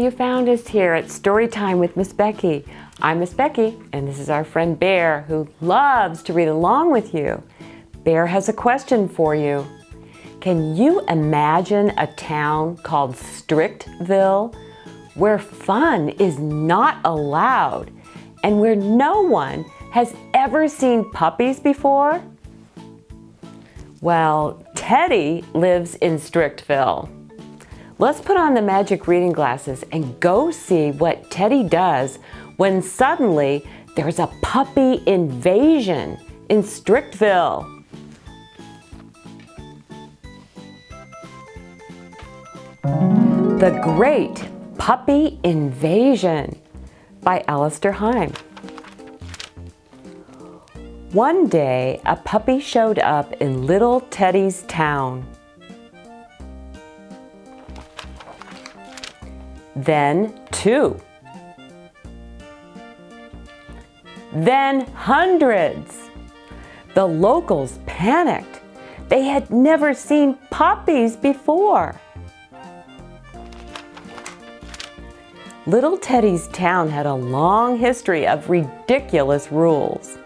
you found us here at Storytime with Miss Becky. I'm Miss Becky, and this is our friend Bear, who loves to read along with you. Bear has a question for you. Can you imagine a town called Strictville, where fun is not allowed and where no one has ever seen puppies before? Well, Teddy lives in Strictville. Let's put on the magic reading glasses and go see what Teddy does when suddenly there's a puppy invasion in Strictville. The Great Puppy Invasion by Alastair Heim. One day, a puppy showed up in little Teddy's town. Then 2. Then hundreds. The locals panicked. They had never seen puppies before. Little Teddy's town had a long history of ridiculous rules.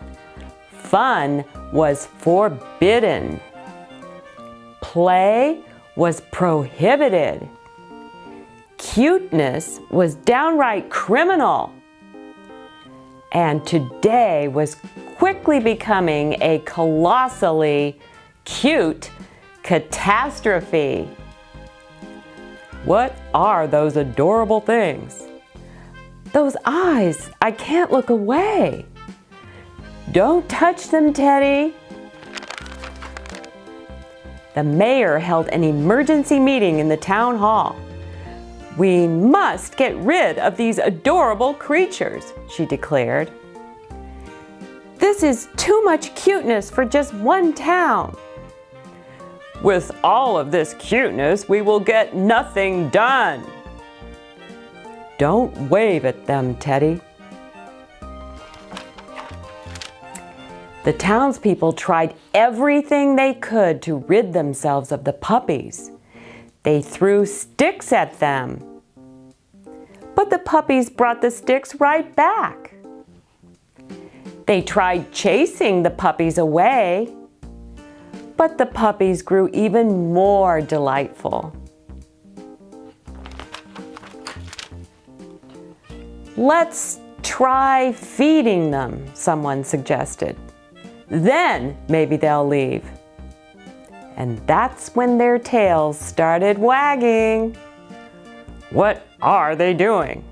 Fun was forbidden. Play was prohibited. Cuteness was downright criminal. And today was quickly becoming a colossally cute catastrophe. What are those adorable things? Those eyes, I can't look away. Don't touch them, Teddy. The mayor held an emergency meeting in the town hall. We must get rid of these adorable creatures, she declared. This is too much cuteness for just one town. With all of this cuteness, we will get nothing done. Don't wave at them, Teddy. The townspeople tried everything they could to rid themselves of the puppies. They threw sticks at them. But the puppies brought the sticks right back. They tried chasing the puppies away. But the puppies grew even more delightful. Let's try feeding them, someone suggested. Then maybe they'll leave. And that's when their tails started wagging. What are they doing?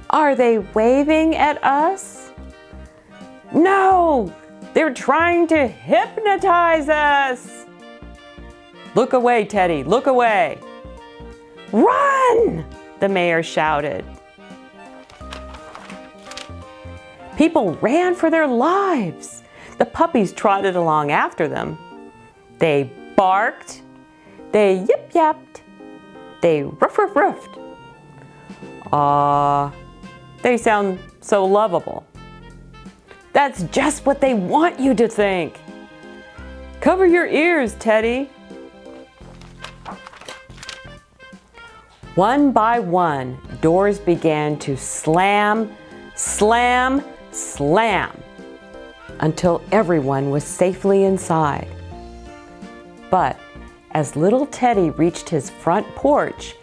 Are they waving at us? No! They're trying to hypnotize us! Look away, Teddy, look away! Run! The mayor shouted. People ran for their lives. The puppies trotted along after them. They barked, they yip-yapped, they ruff-ruff-ruffed. They sound so lovable. That's just what they want you to think. Cover your ears, Teddy. One by one, doors began to slam, slam, slam, until everyone was safely inside. But as little Teddy reached his front porch,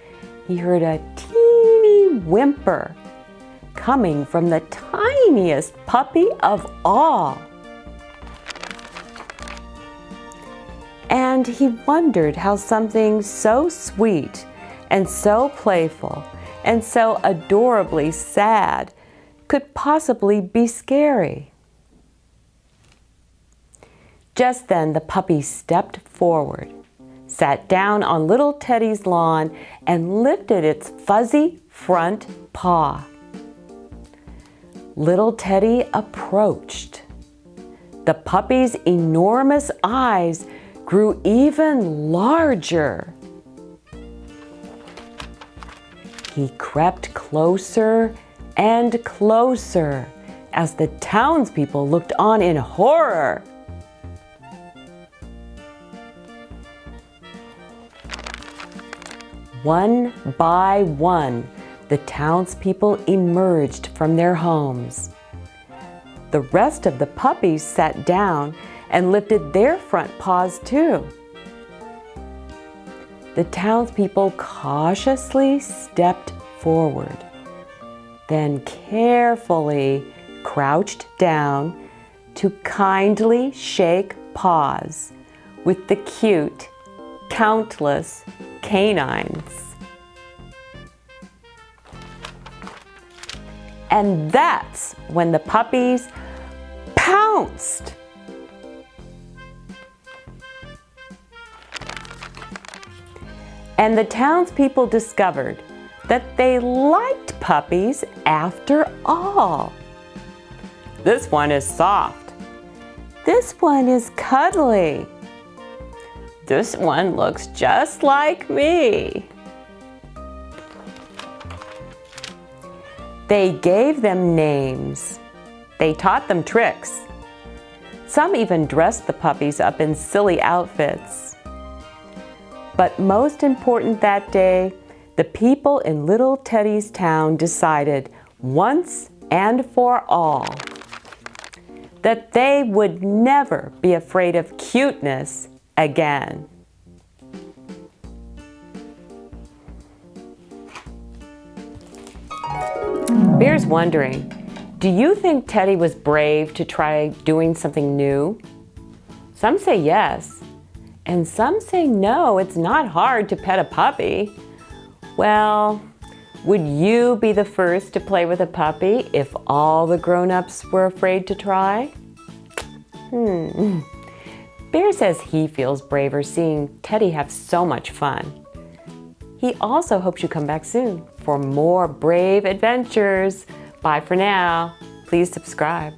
he heard a teeny whimper coming from the tiniest puppy of all. And he wondered how something so sweet and so playful and so adorably sad could possibly be scary. Just then the puppy stepped forward, sat down on little Teddy's lawn, and lifted its fuzzy front paw. Little Teddy approached. The puppy's enormous eyes grew even larger. He crept closer and closer as the townspeople looked on in horror. One by one, the townspeople emerged from their homes. The rest of the puppies sat down and lifted their front paws too. The townspeople cautiously stepped forward, then carefully crouched down to kindly shake paws with the cute, countless canines. And that's when the puppies pounced. And the townspeople discovered that they liked puppies after all. This one is soft. This one is cuddly. This one looks just like me. They gave them names. They taught them tricks. Some even dressed the puppies up in silly outfits. But most important that day, the people in little Teddy's town decided once and for all that they would never be afraid of cuteness again. Bear's wondering, do you think Teddy was brave to try doing something new? Some say yes, and some say no, it's not hard to pet a puppy. Well, would you be the first to play with a puppy if all the grown-ups were afraid to try? Bear says he feels braver seeing Teddy have so much fun. He also hopes you come back soon for more brave adventures. Bye for now. Please subscribe.